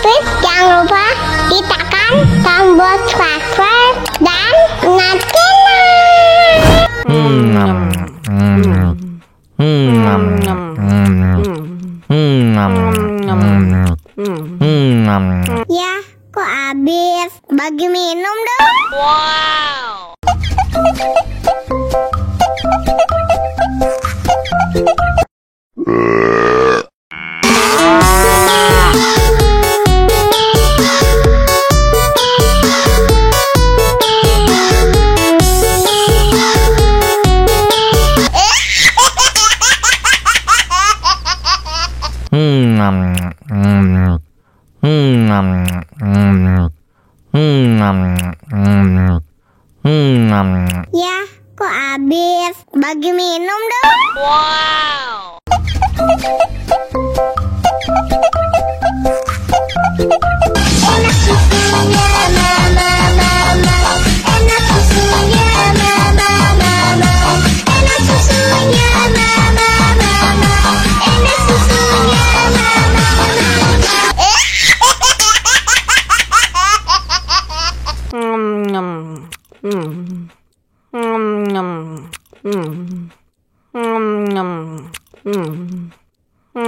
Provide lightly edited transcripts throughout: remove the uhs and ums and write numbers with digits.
Please jangan lupa tekan tombol subscribe dan nyalakan. Ya, kok habis? Bagi minum dong. Wow. Ya, kok habis? Bagi minum dong. Wow. Enak susunya mama, enak susunya mama, enak susunya mama, enak susunya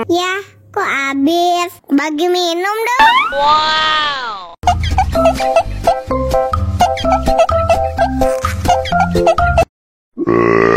Ya, kok habis? Bagi minum dong. Wow. Enak susunya mama,